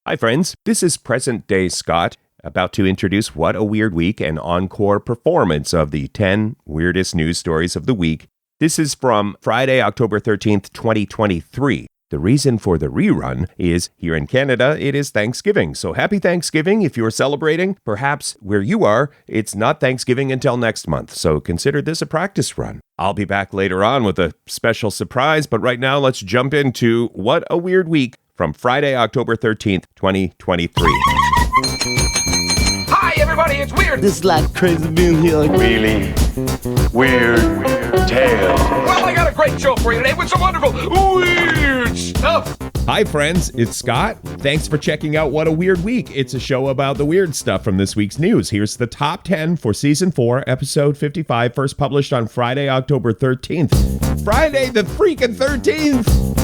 Hi, friends. This is Present Day Scott, about to introduce What a Weird Week, an encore performance of the 10 weirdest news stories of the week. This is from Friday, October 13th, 2023. The reason for the rerun is here in Canada, it is Thanksgiving. So happy Thanksgiving if you're celebrating. Perhaps where you are, it's not Thanksgiving until next month. So consider this a practice run. I'll be back later on with a special surprise, but right now let's jump into What a Weird Week from Friday, October 13th, 2023. Hi, everybody, it's Weird. This is like crazy being here. Really weird tales. Well, I got a great show for you today with some wonderful weird stuff. Hi, friends. It's Scott. Thanks for checking out What a Weird Week. It's a show about the weird stuff from this week's news. Here's the top 10 for Season 4, Episode 55, first published on Friday, October 13th. Friday the freaking 13th!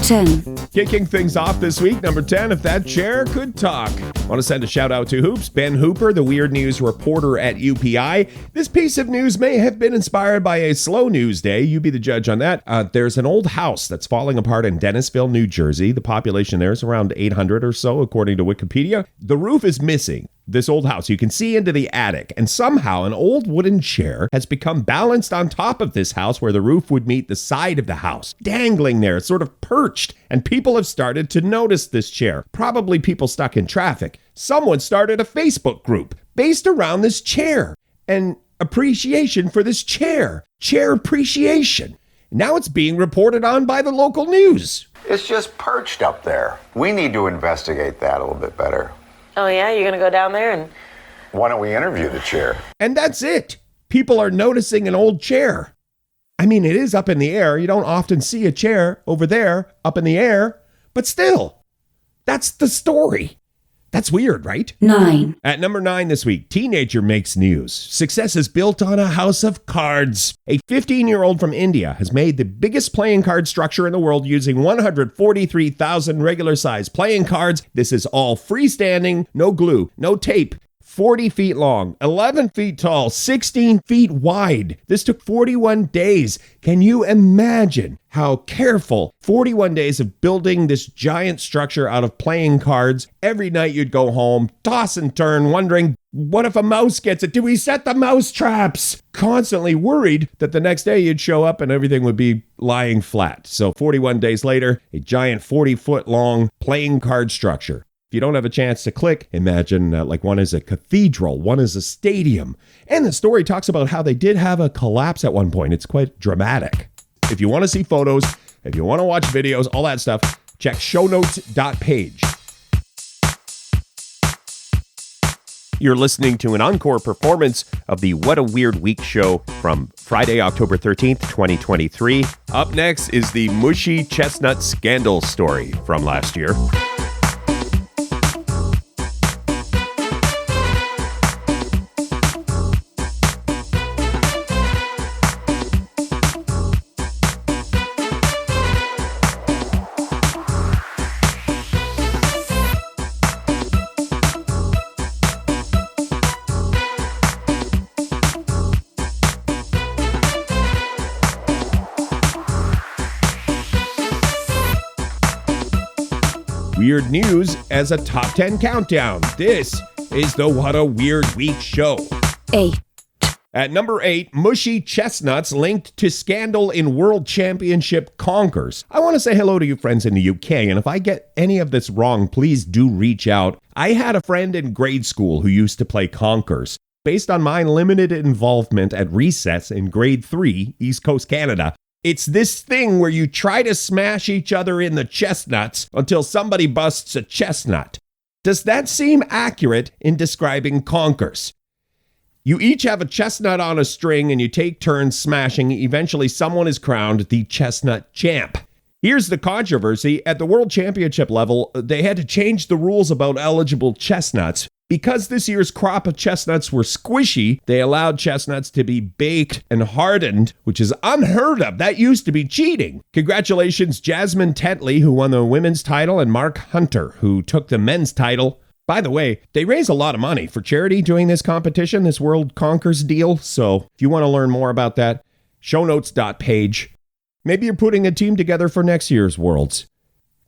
10. Kicking things off this week, number 10, If That Chair Could Talk. I want to send a shout out to Hoops, Ben Hooper, the weird news reporter at UPI. This piece of news may have been inspired by a slow news day. You be the judge on that. There's an old house that's falling apart in Dennisville, New Jersey. The population there is around 800 or so, according to Wikipedia. The roof is missing. This old house, you can see into the attic, and somehow an old wooden chair has become balanced on top of this house where the roof would meet the side of the house, dangling there, sort of perched, and people have started to notice this chair, probably people stuck in traffic. Someone started a Facebook group based around this chair, and appreciation for this chair appreciation. Now it's being reported on by the local news. It's just perched up there. We need to investigate that a little bit better. Oh yeah, you're gonna go down there and... Why don't we interview the chair? And that's it. People are noticing an old chair. I mean, it is up in the air. You don't often see a chair over there up in the air, but still, that's the story. That's weird, right? 9. At number 9 this week, teenager makes news. Success is built on a house of cards. A 15-year-old from India has made the biggest playing card structure in the world using 143,000 regular-size playing cards. This is all freestanding, no glue, no tape. 40 feet long, 11 feet tall, 16 feet wide. This took 41 days. Can you imagine how careful 41 days of building this giant structure out of playing cards? Every night you'd go home, toss and turn, wondering, what if a mouse gets it? Do we set the mouse traps? Constantly worried that the next day you'd show up and everything would be lying flat. So 41 days later, a giant 40-foot long playing card structure. If you don't have a chance to click, imagine like one is a cathedral, one is a stadium. And the story talks about how they did have a collapse at one point. It's quite dramatic. If you want to see photos, if you want to watch videos, all that stuff, check shownotes.page. You're listening to an encore performance of the What a Weird Week show from Friday, October 13th, 2023. Up next is the mushy chestnut scandal story from last year. Weird news as a top 10 countdown. This is the What a Weird Week show. 8. At number 8, mushy chestnuts linked to scandal in World Championship conkers. I want to say hello to you friends in the UK, and if I get any of this wrong, please do reach out. I had a friend in grade school who used to play conkers. Based on my limited involvement at recess in grade 3, East Coast Canada, it's this thing where you try to smash each other in the chestnuts until somebody busts a chestnut. Does that seem accurate in describing conkers? You each have a chestnut on a string and you take turns smashing. Eventually, someone is crowned the chestnut champ. Here's the controversy. At the World Championship level, they had to change the rules about eligible chestnuts. Because this year's crop of chestnuts were squishy, they allowed chestnuts to be baked and hardened, which is unheard of. That used to be cheating. Congratulations, Jasmine Tetley, who won the women's title, and Mark Hunter, who took the men's title. By the way, they raise a lot of money for charity doing this competition, this World Conkers deal. So if you want to learn more about that, shownotes.page. Maybe you're putting a team together for next year's Worlds.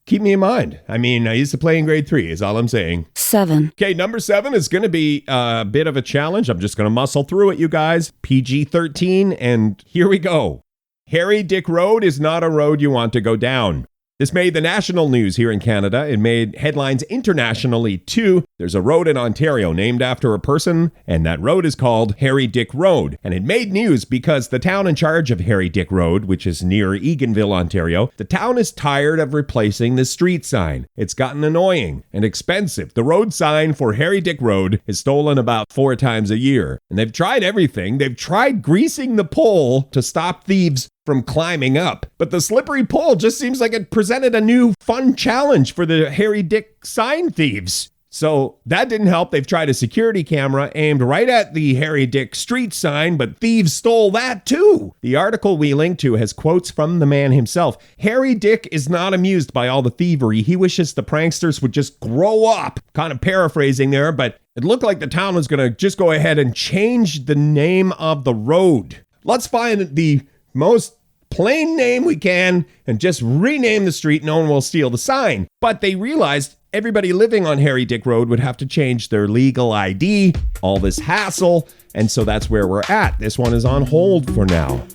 keep me in mind. I mean, I used to play in grade 3 is all I'm saying. 7. Okay, number 7 is going to be a bit of a challenge. I'm just going to muscle through it, you guys. PG-13, and here we go. Harry Dick Road is not a road you want to go down. This made the national news here in Canada. It made headlines internationally too. There's a road in Ontario named after a person, and that road is called Harry Dick Road. And it made news because the town in charge of Harry Dick Road, which is near Eganville, Ontario, the town is tired of replacing the street sign. It's gotten annoying and expensive. The road sign for Harry Dick Road is stolen about 4 times a year. And they've tried everything. They've tried greasing the pole to stop thieves from climbing up. But the slippery pole just seems like it presented a new fun challenge for the Harry Dick sign thieves. So that didn't help. They've tried a security camera aimed right at the Harry Dick street sign, but thieves stole that too. The article we link to has quotes from the man himself. Harry Dick is not amused by all the thievery. He wishes the pranksters would just grow up. Kind of paraphrasing there, but it looked like the town was going to just go ahead and change the name of the road. Let's find the most plain name we can and just rename the street. No one will steal the sign. But they realized everybody living on Harry Dick Road would have to change their legal ID, all this hassle, and so that's where we're at. This one is on hold for now.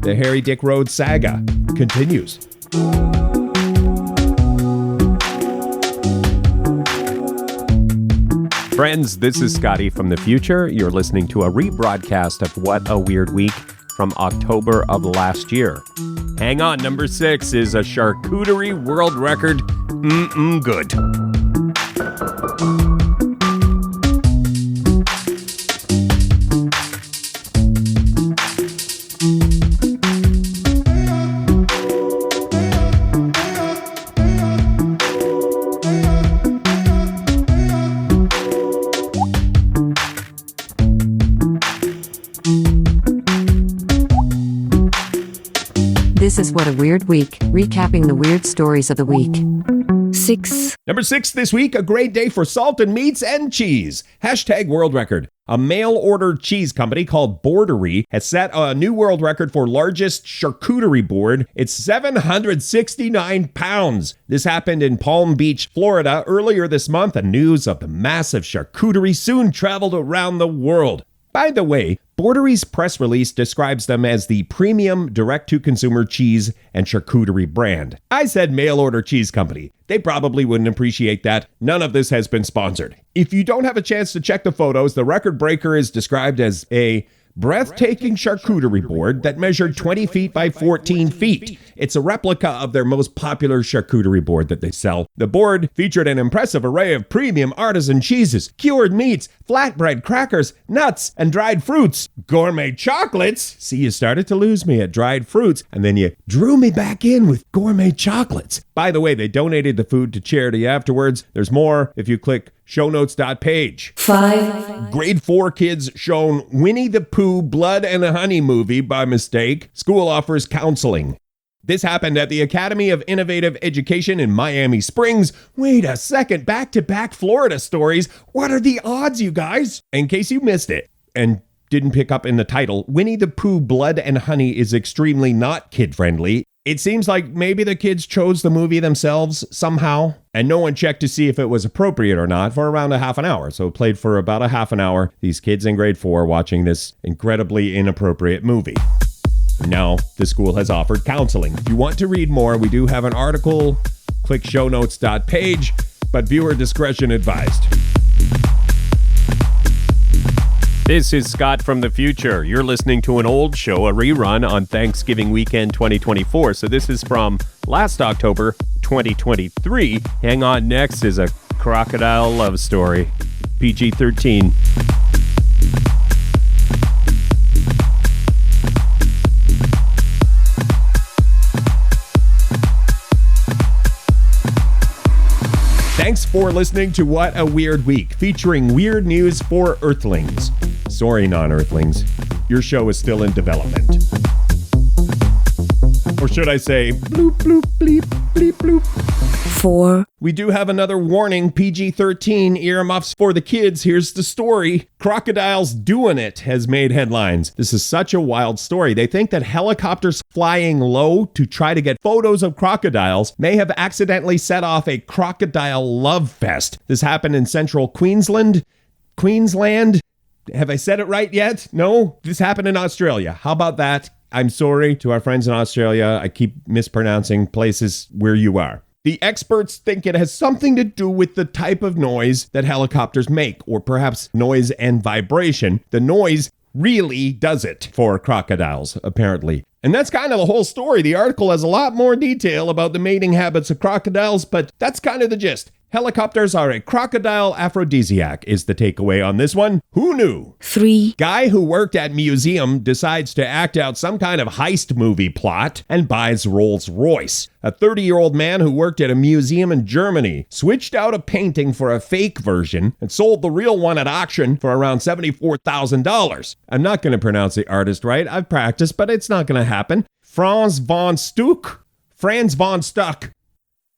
The Harry Dick Road saga continues. Friends, this is Scotty from the future. You're listening to a rebroadcast of What a Weird Week from October of last year. Hang on, number 6 is a charcuterie world record. Good. This is What a Weird Week, recapping the weird stories of the week. 6. Number 6 this week, a great day for salted meats and cheese. Hashtag world record. A mail-order cheese company called Bonnechere has set a new world record for largest charcuterie board. It's 769 pounds. This happened in Palm Beach, Florida earlier this month, and news of the massive charcuterie soon traveled around the world. By the way, Bonnechere's press release describes them as the premium direct-to-consumer cheese and charcuterie brand. I said mail-order cheese company. They probably wouldn't appreciate that. None of this has been sponsored. If you don't have a chance to check the photos, the record breaker is described as a breathtaking charcuterie board that measured 20 feet by 14 feet. It's a replica of their most popular charcuterie board that they sell. The board featured an impressive array of premium artisan cheeses, cured meats, flatbread, crackers, nuts, and dried fruits. Gourmet chocolates. See, you started to lose me at dried fruits, and then you drew me back in with gourmet chocolates. By the way, they donated the food to charity afterwards. There's more if you click shownotes.page. 5. Grade 4 kids shown Winnie the Pooh Blood and Honey movie by mistake. School offers counseling. This happened at the Academy of Innovative Education in Miami Springs. Wait a second, back-to-back Florida stories. What are the odds, you guys? In case you missed it and didn't pick up in the title, Winnie the Pooh Blood and Honey is extremely not kid-friendly. It seems like maybe the kids chose the movie themselves somehow, and no one checked to see if it was appropriate or not for around a half an hour. So it played for about a half an hour. These kids in grade 4 watching this incredibly inappropriate movie. Now, the school has offered counseling. If you want to read more, we do have an article. Click shownotes.page, but viewer discretion advised. This is Scott from the future. You're listening to an old show, a rerun on Thanksgiving weekend 2024. So this is from last October 2023. Hang on, next is a crocodile love story. PG-13. Thanks for listening to What a Weird Week, featuring weird news for Earthlings. Sorry, non-Earthlings. Your show is still in development. Or should I say, bloop, bloop, bleep, bleep, bloop. 4, We do have another warning, PG-13, earmuffs for the kids. Here's the story. Crocodiles Doing It has made headlines. This is such a wild story. They think that helicopters flying low to try to get photos of crocodiles may have accidentally set off a crocodile love fest. This happened in central Queensland. Have I said it right yet? No? This happened in Australia. How about that? I'm sorry to our friends in Australia. I keep mispronouncing places where you are. The experts think it has something to do with the type of noise that helicopters make, or perhaps noise and vibration. The noise really does it for crocodiles, apparently. And that's kind of the whole story. The article has a lot more detail about the mating habits of crocodiles, but that's kind of the gist. Helicopters are a crocodile aphrodisiac is the takeaway on this one. Who knew? 3, Guy who worked at museum decides to act out some kind of heist movie plot and buys Rolls-Royce. A 30-year-old man who worked at a museum in Germany switched out a painting for a fake version and sold the real one at auction for around $74,000. I'm not going to pronounce the artist right. I've practiced, but it's not going to happen. Franz von Stuck.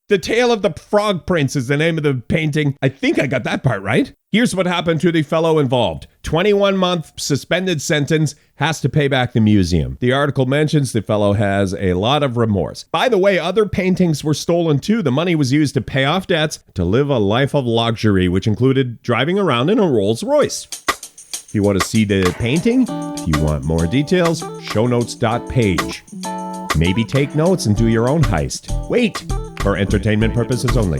The Tale of the Frog Prince is the name of the painting. I think I got that part right. Here's what happened to the fellow involved. 21-month suspended sentence, has to pay back the museum. The article mentions the fellow has a lot of remorse. By the way, other paintings were stolen too. The money was used to pay off debts, to live a life of luxury, which included driving around in a Rolls-Royce. If you want to see the painting, if you want more details, shownotes.page. Maybe take notes and do your own heist. Wait! For entertainment purposes only.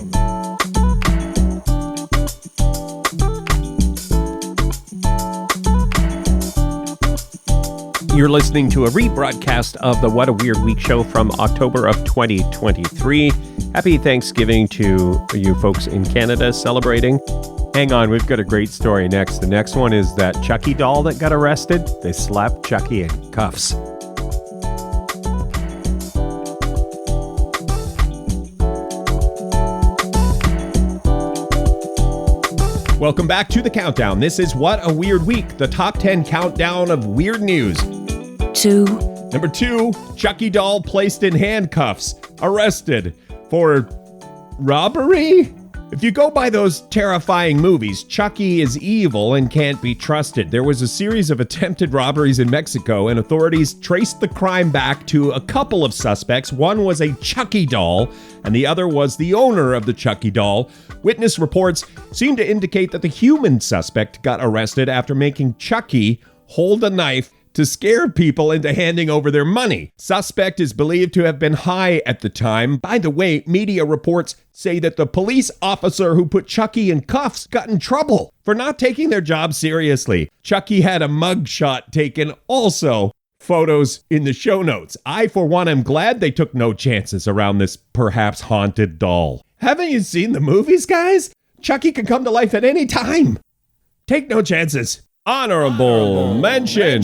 You're listening to a rebroadcast of the What a Weird Week show from October of 2023. Happy Thanksgiving to you folks in Canada celebrating. Hang on, we've got a great story next. The next one is that Chucky doll that got arrested. They slapped Chucky in cuffs. Welcome back to the countdown. This is What a Weird Week, the top 10 countdown of weird news. 2, Number 2, Chucky doll placed in handcuffs, arrested for robbery? If you go by those terrifying movies, Chucky is evil and can't be trusted. There was a series of attempted robberies in Mexico, and authorities traced the crime back to a couple of suspects. One was a Chucky doll, and the other was the owner of the Chucky doll. Witness reports seem to indicate that the human suspect got arrested after making Chucky hold a knife to scare people into handing over their money. Suspect is believed to have been high at the time. By the way, media reports say that the police officer who put Chucky in cuffs got in trouble for not taking their job seriously. Chucky had a mugshot taken also. Photos in the show notes. I, for one, am glad they took no chances around this perhaps haunted doll. Haven't you seen the movies, guys? Chucky can come to life at any time. Take no chances. Honorable mention.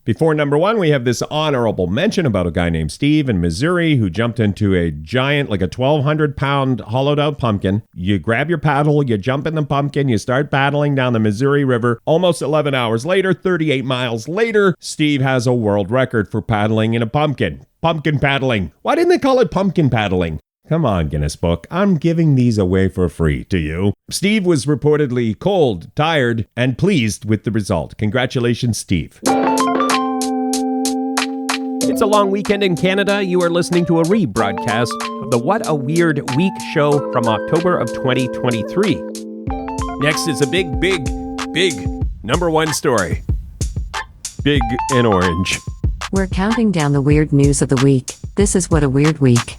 Before number 1, we have this honorable mention about a guy named Steve in Missouri who jumped into a giant, like a 1,200-pound hollowed out pumpkin. You grab your paddle, you jump in the pumpkin, you start paddling down the Missouri River. Almost 11 hours later, 38 miles later, Steve has a world record for paddling in a pumpkin. Pumpkin paddling. Why didn't they call it pumpkin paddling? Come on, Guinness Book. I'm giving these away for free to you. Steve was reportedly cold, tired, and pleased with the result. Congratulations, Steve. It's a long weekend in Canada. You are listening to a rebroadcast of the What a Weird Week show from October of 2023. Next is a big number 1 story. Big and orange. We're counting down the weird news of the week. This is What a Weird Week.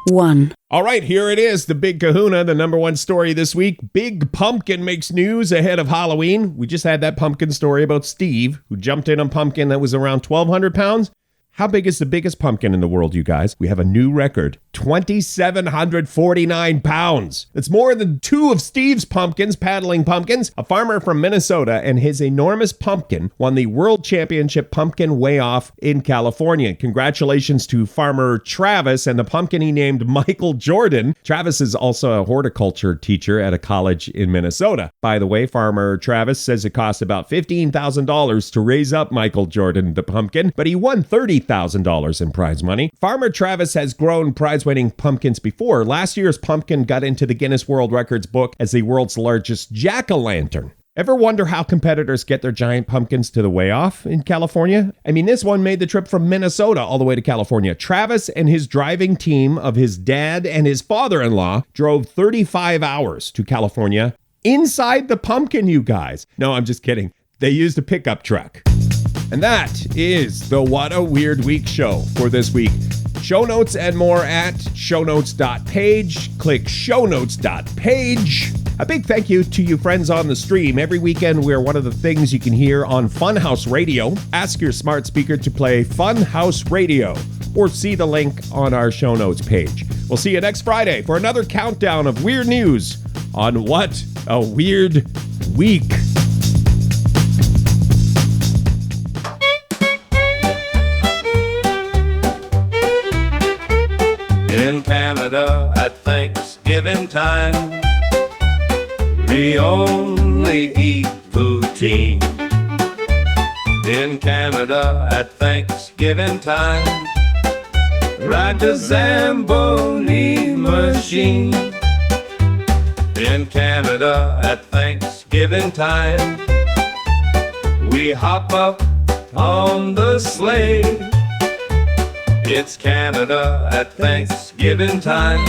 1, All right, here it is, the big kahuna, the number 1 story this week. Big pumpkin makes news ahead of Halloween. We just had that pumpkin story about Steve, who jumped in a pumpkin that was around 1,200 pounds. How big is the biggest pumpkin in the world, you guys? We have a new record, 2,749 pounds. It's more than 2 of Steve's pumpkins, paddling pumpkins. A farmer from Minnesota and his enormous pumpkin won the World Championship Pumpkin Weigh-Off in California. Congratulations to farmer Travis and the pumpkin he named Michael Jordan. Travis is also a horticulture teacher at a college in Minnesota. By the way, farmer Travis says it cost about $15,000 to raise up Michael Jordan, the pumpkin, but he won $30,000 $50,000 in prize money. Farmer Travis has grown prize-winning pumpkins before. Last year's pumpkin got into the Guinness World Records book as the world's largest jack-o'-lantern. Ever wonder how competitors get their giant pumpkins to the weigh-off in California? I mean, this one made the trip from Minnesota all the way to California. Travis and his driving team of his dad and his father-in-law drove 35 hours to California inside the pumpkin, you guys. No, I'm just kidding. They used a pickup truck. And that is the What a Weird Week show for this week. Show notes and more at shownotes.page. Click shownotes.page. A big thank you to you friends on the stream. Every weekend, we're one of the things you can hear on Funhouse Radio. Ask your smart speaker to play Funhouse Radio or see the link on our show notes page. We'll see you next Friday for another countdown of weird news on What a Weird Week. In Canada at Thanksgiving time, we only eat poutine. In Canada at Thanksgiving time, ride the Zamboni machine. In Canada at Thanksgiving time, we hop up on the sleigh. It's Canada at Thanksgiving time.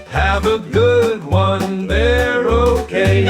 Have a good one, they're okay.